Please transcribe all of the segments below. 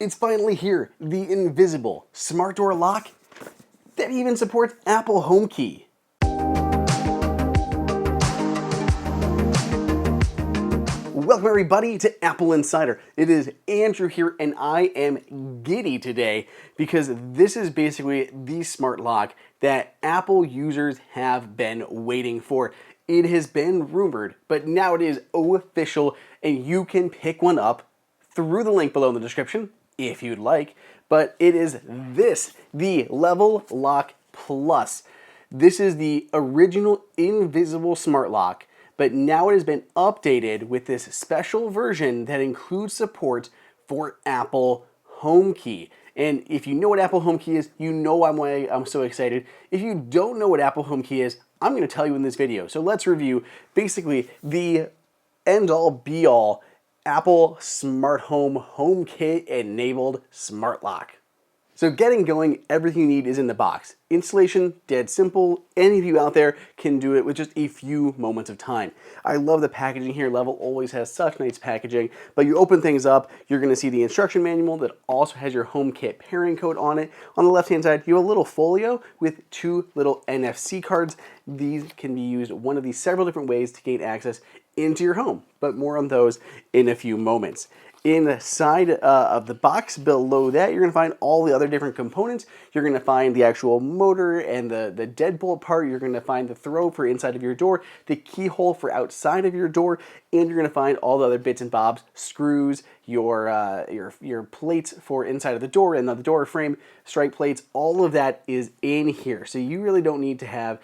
It's finally here, the invisible smart door lock that even supports Apple HomeKit. Welcome everybody to Apple Insider. It is Andrew here and I am giddy today because this is basically the smart lock that Apple users have been waiting for. It has been rumored, but now it is official and you can pick one up through the link below in the description if you'd like. But it is the Level Lock Plus. This is the original invisible smart lock, but now it has been updated with this special version that includes support for Apple HomeKit. And if you know what Apple HomeKit is, you know why I'm so excited. If you don't know what Apple HomeKit is, I'm going to tell you in this video. So let's review basically the end-all be-all Apple Smart Home HomeKit enabled smart lock. So getting going, everything you need is in the box. Installation, dead simple. Any of you out there can do it with just a few moments of time. I love the packaging here. Level always has such nice packaging. But you open things up, you're going to see the instruction manual that also has your HomeKit pairing code on it. On the left-hand side, you have a little folio with two little NFC cards. These can be used one of these several different ways to gain access into your home, but more on those in a few moments. Inside of the box below that, you're going to find all the other different components. You're going to find the actual motor and the deadbolt part. You're going to find the throw for inside of your door, the keyhole for outside of your door, and you're going to find all the other bits and bobs, screws, your plates for inside of the door and the door frame, strike plates. All of that is in here. So you really don't need to have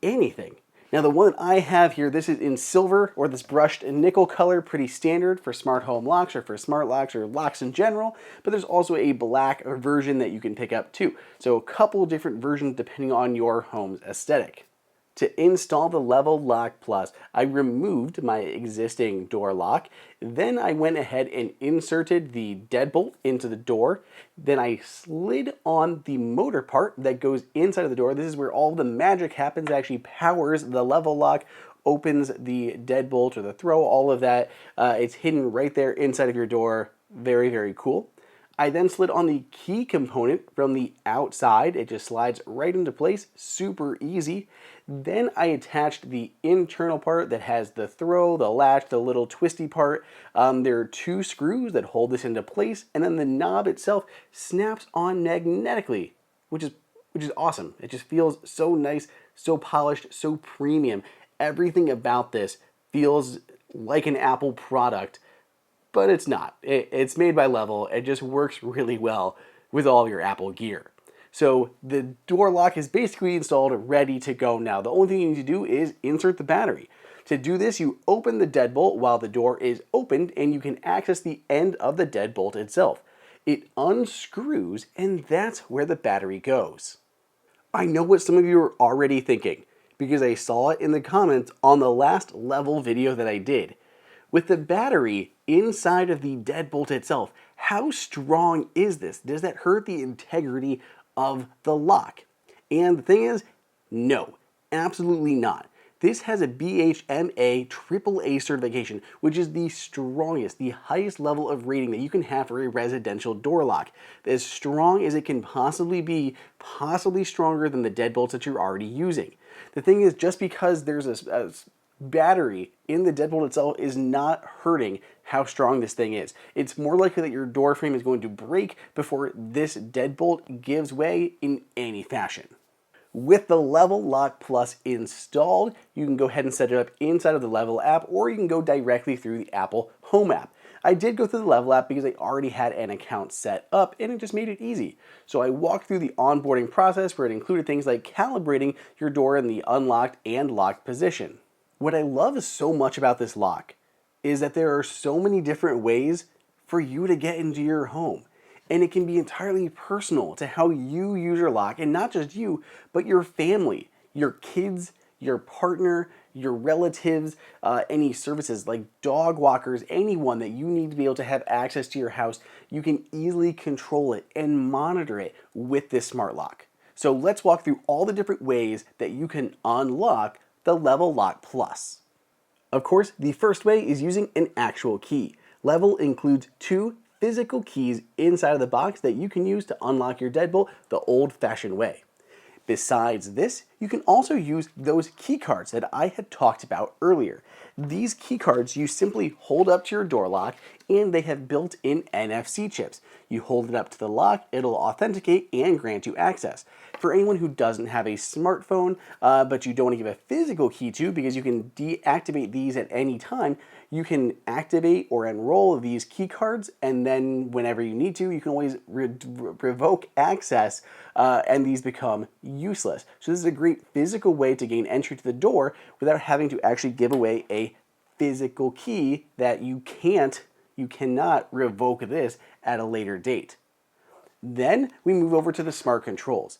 anything. Now the one that I have here, this is in silver or this brushed nickel color, pretty standard for smart home locks or for smart locks or locks in general, but there's also a black version that you can pick up too. So a couple different versions depending on your home's aesthetic. To install the Level Lock Plus, I removed my existing door lock. Then I went ahead and inserted the deadbolt into the door. Then I slid on the motor part that goes inside of the door. This is where all the magic happens. It actually powers the level lock, opens the deadbolt or the throw, all of that. It's hidden right there inside of your door. Very, very cool. I then slid on the key component from the outside. It just slides right into place, super easy. Then I attached the internal part that has the throw, the latch, the little twisty part. There are two screws that hold this into place, and then the knob itself snaps on magnetically, which is awesome. It just feels so nice, so polished, so premium. Everything about this feels like an Apple product, but it's not. It's made by Level. It just works really well with all of your Apple gear. So the door lock is basically installed, ready to go now. The only thing you need to do is insert the battery. To do this, you open the deadbolt while the door is opened and you can access the end of the deadbolt itself. It unscrews and that's where the battery goes. I know what some of you are already thinking because I saw it in the comments on the last Level video that I did. With the battery inside of the deadbolt itself, how strong is this? Does that hurt the integrity of the lock? And the thing is, no, absolutely not. This has a BHMA AAA certification, which is the strongest, the highest level of rating that you can have for a residential door lock. As strong as it can possibly be, possibly stronger than the deadbolts that you're already using. The thing is, just because there's a battery in the deadbolt itself is not hurting how strong this thing is. It's more likely that your door frame is going to break before this deadbolt gives way in any fashion. With the Level Lock Plus installed, you can go ahead and set it up inside of the Level app, or you can go directly through the Apple Home app. I did go through the Level app because I already had an account set up and it just made it easy. So I walked through the onboarding process where it included things like calibrating your door in the unlocked and locked position. What I love so much about this lock is that there are so many different ways for you to get into your home. And it can be entirely personal to how you use your lock, and not just you, but your family, your kids, your partner, your relatives, any services like dog walkers, anyone that you need to be able to have access to your house. You can easily control it and monitor it with this smart lock. So let's walk through all the different ways that you can unlock the Level Lock Plus. Of course, the first way is using an actual key. Level includes two physical keys inside of the box that you can use to unlock your deadbolt the old-fashioned way. Besides this, you can also use those key cards that I had talked about earlier. These key cards you simply hold up to your door lock and they have built-in NFC chips. You hold it up to the lock, it'll authenticate and grant you access. For anyone who doesn't have a smartphone, but you don't want to give a physical key to because you can deactivate these at any time, you can activate or enroll these key cards, and then whenever you need to, you can always revoke access, and these become useless. So this is a great physical way to gain entry to the door without having to actually give away a physical key that you cannot revoke this at a later date. Then we move over to the smart controls.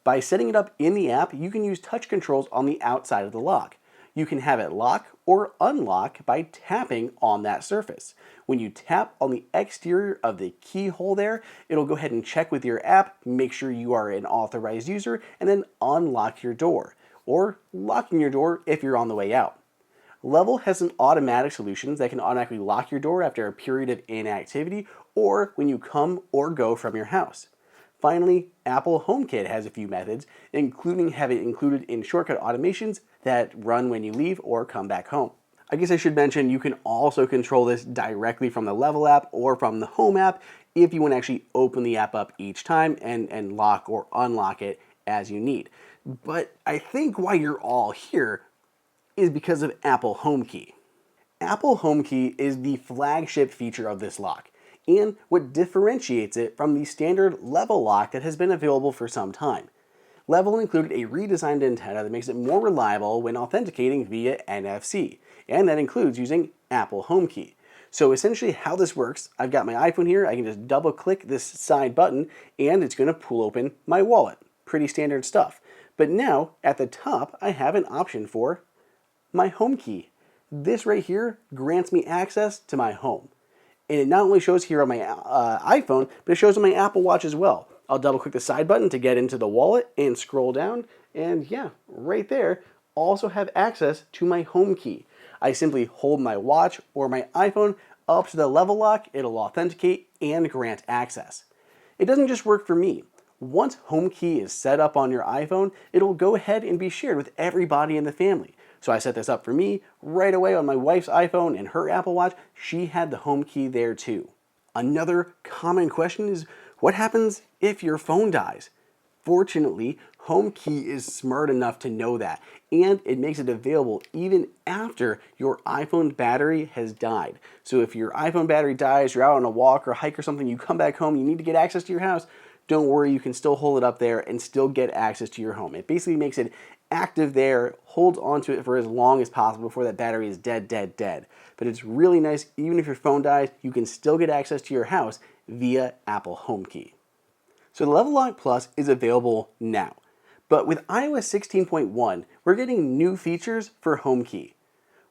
By setting it up in the app, you can use touch controls on the outside of the lock. You can have it lock or unlock by tapping on that surface. When you tap on the exterior of the keyhole there, it'll go ahead and check with your app, make sure you are an authorized user, and then unlock your door, or locking your door if you're on the way out. Level has some automatic solutions that can automatically lock your door after a period of inactivity or when you come or go from your house. Finally, Apple HomeKit has a few methods, including having it included in shortcut automations that run when you leave or come back home. I guess I should mention you can also control this directly from the Level app or from the Home app if you want to actually open the app up each time and lock or unlock it as you need. But I think why you're all here is because of Apple HomeKey. Apple HomeKey is the flagship feature of this lock and what differentiates it from the standard Level lock that has been available for some time. Level included a redesigned antenna that makes it more reliable when authenticating via NFC, and that includes using Apple HomeKey. So essentially how this works, I've got my iPhone here, I can just double click this side button and it's going to pull open my wallet. Pretty standard stuff. But now at the top I have an option for my home key. This right here grants me access to my home. And it not only shows here on my iPhone, but it shows on my Apple Watch as well. I'll double click the side button to get into the wallet and scroll down, and yeah, right there, also have access to my home key. I simply hold my watch or my iPhone up to the Level lock, it'll authenticate and grant access. It doesn't just work for me. Once HomeKey is set up on your iPhone, it'll go ahead and be shared with everybody in the family. So I set this up for me right away on my wife's iPhone and her Apple Watch. She had the HomeKey there too. Another common question is, what happens if your phone dies? Fortunately, HomeKey is smart enough to know that, and it makes it available even after your iPhone battery has died. So if your iPhone battery dies, you're out on a walk or hike or something, you come back home, you need to get access to your house, don't worry, you can still hold it up there and still get access to your home. It basically makes it active there, holds onto it for as long as possible before that battery is dead. But it's really nice, even if your phone dies, you can still get access to your house via Apple HomeKey. So the Level Lock Plus is available now. But with iOS 16.1, we're getting new features for HomeKey.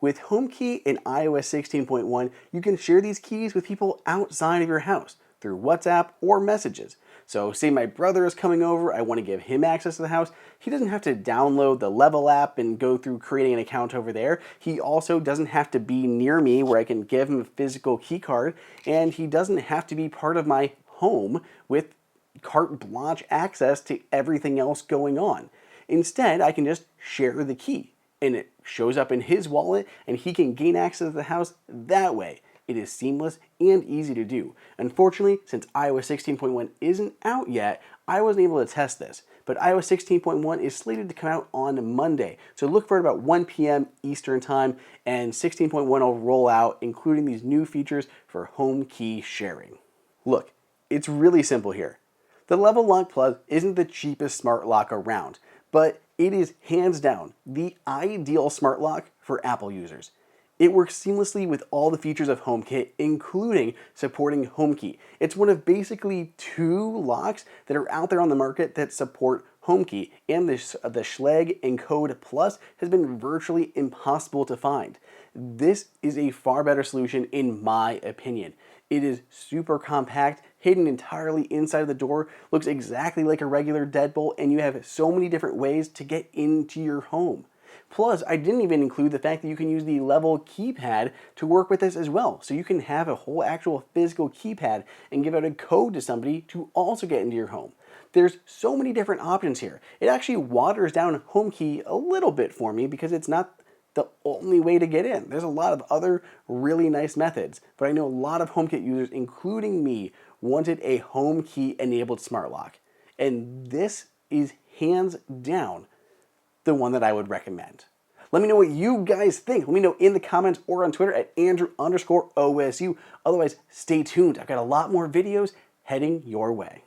With HomeKey in iOS 16.1, you can share these keys with people outside of your house through WhatsApp or messages. So say my brother is coming over, I want to give him access to the house. He doesn't have to download the Level app and go through creating an account over there. He also doesn't have to be near me where I can give him a physical key card, and he doesn't have to be part of my home with carte blanche access to everything else going on. Instead, I can just share the key and it shows up in his wallet and he can gain access to the house that way. It is seamless and easy to do. Unfortunately, since iOS 16.1 isn't out yet, I wasn't able to test this. But iOS 16.1 is slated to come out on Monday. So look for it about 1 p.m. Eastern Time, and 16.1 will roll out, including these new features for home key sharing. Look, it's really simple here. The Level Lock Plus isn't the cheapest smart lock around, but it is hands down the ideal smart lock for Apple users. It works seamlessly with all the features of HomeKit, including supporting HomeKey. It's one of basically 2 locks that are out there on the market that support HomeKey, and the Schlage Encode Plus has been virtually impossible to find. This is a far better solution in my opinion. It is super compact, hidden entirely inside of the door, looks exactly like a regular deadbolt, and you have so many different ways to get into your home. Plus, I didn't even include the fact that you can use the level keypad to work with this as well. So you can have a whole actual physical keypad and give out a code to somebody to also get into your home. There's so many different options here. It actually waters down HomeKey a little bit for me because it's not the only way to get in. There's a lot of other really nice methods, but I know a lot of HomeKit users, including me, wanted a HomeKey enabled smart lock. And this is hands down the one that I would recommend. Let me know what you guys think. Let me know in the comments or on Twitter at Andrew_OSU. Otherwise, stay tuned. I've got a lot more videos heading your way.